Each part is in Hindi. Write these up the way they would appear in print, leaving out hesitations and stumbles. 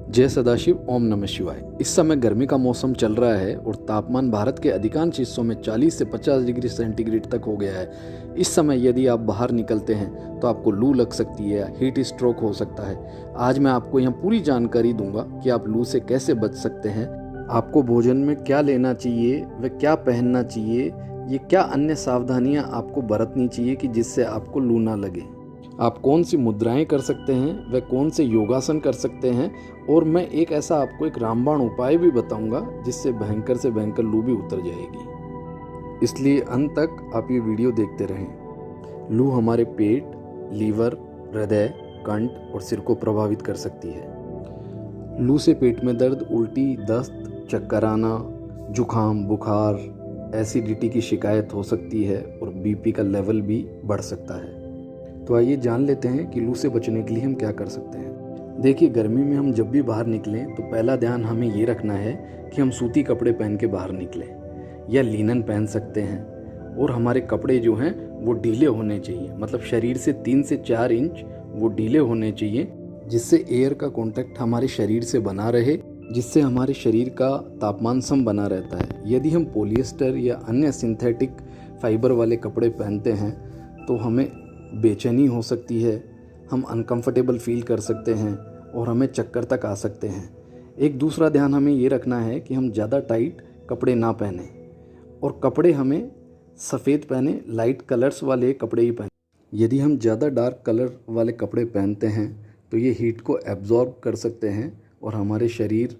जय सदाशिव, ओम नमः शिवाय। इस समय गर्मी का मौसम चल रहा है और तापमान भारत के अधिकांश हिस्सों में 40 से 50 डिग्री सेंटीग्रेड तक हो गया है। इस समय यदि आप बाहर निकलते हैं तो आपको लू लग सकती है, हीट स्ट्रोक हो सकता है। आज मैं आपको यहाँ पूरी जानकारी दूंगा कि आप लू से कैसे बच सकते हैं, आपको भोजन में क्या लेना चाहिए व क्या पहनना चाहिए, ये क्या अन्य सावधानियाँ आपको बरतनी चाहिए कि जिससे आपको लू ना लगे। आप कौन सी मुद्राएं कर सकते हैं व कौन से योगासन कर सकते हैं, और मैं एक ऐसा आपको एक रामबाण उपाय भी बताऊंगा जिससे भयंकर से भयंकर लू भी उतर जाएगी। इसलिए अंत तक आप ये वीडियो देखते रहें। लू हमारे पेट, लीवर, हृदय, कंठ और सिर को प्रभावित कर सकती है। लू से पेट में दर्द, उल्टी, दस्त, चक्कर आना, जुखाम, बुखार, एसिडिटी की शिकायत हो सकती है और बीपी का लेवल भी बढ़ सकता है। तो आइए जान लेते हैं कि लू से बचने के लिए हम क्या कर सकते हैं। देखिए, गर्मी में हम जब भी बाहर निकलें तो पहला ध्यान हमें ये रखना है कि हम सूती कपड़े पहन के बाहर निकलें या लिनन पहन सकते हैं, और हमारे कपड़े जो हैं वो ढीले होने चाहिए, मतलब शरीर से 3 से 4 इंच वो ढीले होने चाहिए, जिससे एयर का कांटेक्ट हमारे शरीर से बना रहे, जिससे हमारे शरीर का तापमान सम बना रहता है। यदि हम पॉलिएस्टर या अन्य सिंथेटिक फाइबर वाले कपड़े पहनते हैं तो हमें बेचैनी हो सकती है, हम अनकंफर्टेबल फील कर सकते हैं और हमें चक्कर तक आ सकते हैं। एक दूसरा ध्यान हमें ये रखना है कि हम ज़्यादा टाइट कपड़े ना पहने, और कपड़े हमें सफ़ेद पहने, लाइट कलर्स वाले कपड़े ही पहने। यदि हम ज़्यादा डार्क कलर वाले कपड़े पहनते हैं तो ये हीट को एब्जॉर्ब कर सकते हैं और हमारे शरीर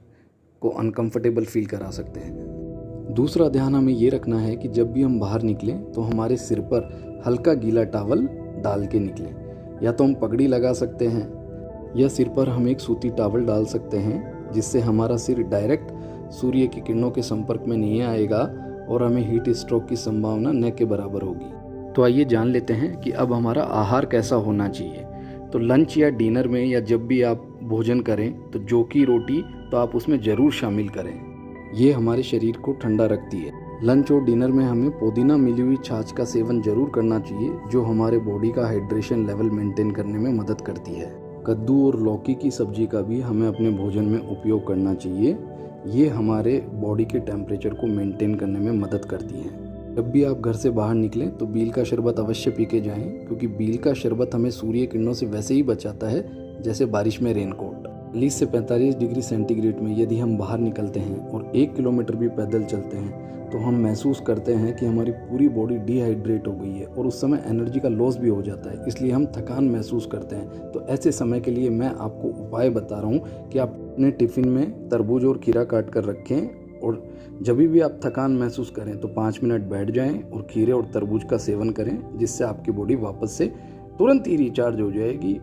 को अनकंफर्टेबल फील करा सकते हैं। दूसरा ध्यान हमें ये रखना है कि जब भी हम बाहर निकलें तो हमारे सिर पर हल्का गीला टॉवल डाल के निकलें। या तो हम पगड़ी लगा सकते हैं या सिर पर हम एक सूती टॉवल डाल सकते हैं, जिससे हमारा सिर डायरेक्ट सूर्य की किरणों के संपर्क में नहीं आएगा और हमें हीट स्ट्रोक की संभावना न के बराबर होगी। तो आइए जान लेते हैं कि अब हमारा आहार कैसा होना चाहिए। तो लंच या डिनर में या जब भी आप भोजन करें तो जौ की रोटी तो आप उसमें ज़रूर शामिल करें, ये हमारे शरीर को ठंडा रखती है। लंच और डिनर में हमें पुदीना मिली हुई छाछ का सेवन जरूर करना चाहिए, जो हमारे बॉडी का हाइड्रेशन लेवल मेंटेन करने में मदद करती है। कद्दू और लौकी की सब्जी का भी हमें अपने भोजन में उपयोग करना चाहिए, ये हमारे बॉडी के टेम्परेचर को मेंटेन करने में मदद करती है। जब भी आप घर से बाहर निकलें तो बील का शरबत अवश्य पी के जाएं, क्योंकि बील का शरबत हमें सूर्य किरणों से वैसे ही बचाता है जैसे बारिश में रेनकोट। 40 से 45 डिग्री सेंटीग्रेड में यदि हम बाहर निकलते हैं और 1 किलोमीटर भी पैदल चलते हैं तो हम महसूस करते हैं कि हमारी पूरी बॉडी डिहाइड्रेट हो गई है और उस समय एनर्जी का लॉस भी हो जाता है, इसलिए हम थकान महसूस करते हैं। तो ऐसे समय के लिए मैं आपको उपाय बता रहा हूँ कि आप अपने टिफ़िन में तरबूज और खीरा काट कर रखें, और जब भी आप थकान महसूस करें तो 5 मिनट बैठ जाएं और खीरे और तरबूज का सेवन करें, जिससे आपकी बॉडी वापस से तुरंत ही रिचार्ज हो जाएगी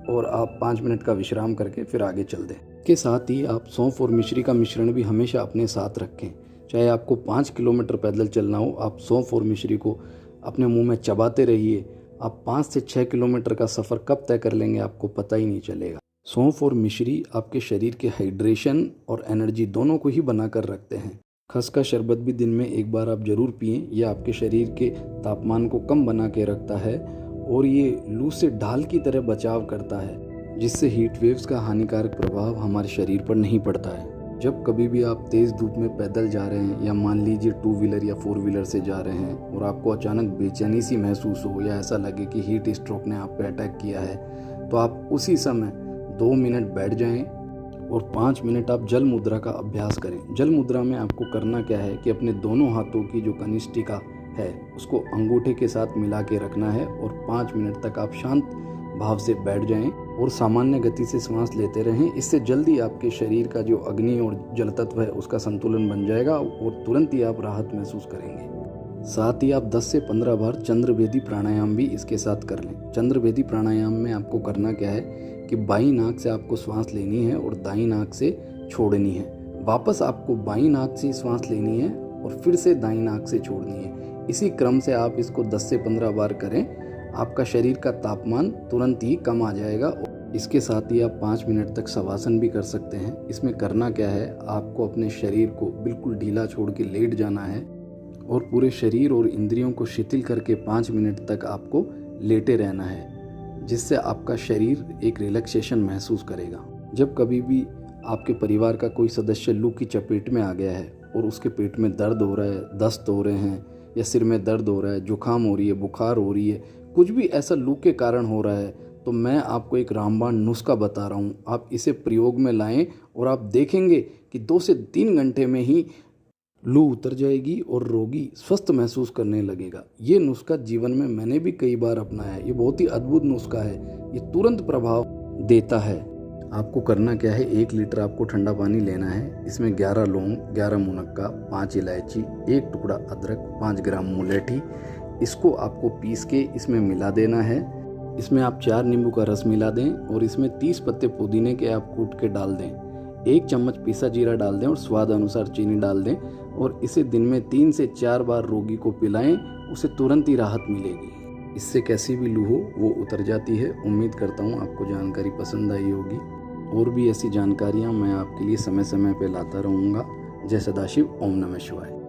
और आप 5 मिनट का विश्राम करके फिर आगे चल दें। इसके साथ ही आप सौंफ और मिश्री का मिश्रण भी हमेशा अपने साथ रखें। चाहे आपको 5 किलोमीटर पैदल चलना हो, आप सौंफ और मिश्री को अपने मुंह में चबाते रहिए। आप 5 से 6 किलोमीटर का सफ़र कब तय कर लेंगे आपको पता ही नहीं चलेगा। सौंफ और मिश्री आपके शरीर के हाइड्रेशन और एनर्जी दोनों को ही बना कर रखते हैं। खस का शरबत भी दिन में एक बार आप ज़रूर पिएं, यह आपके शरीर के तापमान को कम बना के रखता है और ये लू से ढाल की तरह बचाव करता है, जिससे हीट वेव्स का हानिकारक प्रभाव हमारे शरीर पर नहीं पड़ता है। जब कभी भी आप तेज़ धूप में पैदल जा रहे हैं या मान लीजिए 2 व्हीलर या 4 व्हीलर से जा रहे हैं और आपको अचानक बेचैनी सी महसूस हो या ऐसा लगे कि हीट स्ट्रोक ने आप पे अटैक किया है, तो आप उसी समय 2 मिनट बैठ जाएं और 5 मिनट आप जल मुद्रा का अभ्यास करें। जल मुद्रा में आपको करना क्या है कि अपने दोनों हाथों की जो कनिष्ठिका है उसको अंगूठे के साथ मिला के रखना है और 5 मिनट तक आप शांत भाव से बैठ जाएं और सामान्य गति से सांस लेते रहें। इससे जल्दी आपके शरीर का जो अग्नि और जल तत्व है उसका संतुलन बन जाएगा और तुरंत ही आप राहत महसूस करेंगे। साथ ही आप 10 से 15 बार चंद्रभेदी प्राणायाम भी इसके साथ कर लें। चंद्रभेदी प्राणायाम में आपको करना क्या है कि बाईं नाक से आपको श्वास लेनी है और दाईं नाक से छोड़नी है। वापस आपको बाईं नाक से श्वास लेनी है और फिर से दाईं नाक से छोड़नी है। इसी क्रम से आप इसको 10 से 15 बार करें, आपका शरीर का तापमान तुरंत ही कम आ जाएगा। इसके साथ ही आप 5 मिनट तक शवासन भी कर सकते हैं। इसमें करना क्या है, आपको अपने शरीर को बिल्कुल ढीला छोड़ के लेट जाना है और पूरे शरीर और इंद्रियों को शिथिल करके 5 मिनट तक आपको लेटे रहना है, जिससे आपका शरीर एक रिलैक्सेशन महसूस करेगा। जब कभी भी आपके परिवार का कोई सदस्य लू की चपेट में आ गया है और उसके पेट में दर्द हो रहा है, दस्त हो रहे हैं या सिर में दर्द हो रहा है, जुकाम हो रही है, बुखार हो रही है, कुछ भी ऐसा लू के कारण हो रहा है, तो मैं आपको एक रामबाण नुस्खा बता रहा हूँ। आप इसे प्रयोग में लाएं और आप देखेंगे कि 2 से 3 घंटे में ही लू उतर जाएगी और रोगी स्वस्थ महसूस करने लगेगा। ये नुस्खा जीवन में मैंने भी कई बार अपनाया है। ये बहुत ही अद्भुत नुस्खा है, ये तुरंत प्रभाव देता है। आपको करना क्या है, 1 लीटर आपको ठंडा पानी लेना है। इसमें 11 लौंग, 11 मुनक्का, 5 इलायची, 1 टुकड़ा अदरक, 5 ग्राम मुलेठी, इसको आपको पीस के इसमें मिला देना है। इसमें आप 4 नींबू का रस मिला दें और इसमें 30 पत्ते पुदीने के आप कूट के डाल दें। 1 चम्मच पिसा जीरा डाल दें और स्वाद अनुसार चीनी डाल दें और इसे दिन में 3 से 4 बार रोगी को पिलाएं, उसे तुरंत ही राहत मिलेगी। इससे कैसी भी लू हो वो उतर जाती है। उम्मीद करता हूँ आपको जानकारी पसंद आई होगी। और भी ऐसी जानकारियाँ मैं आपके लिए समय समय पर लाता रहूँगा। जय सदाशिव, ओम नमः शिवाय।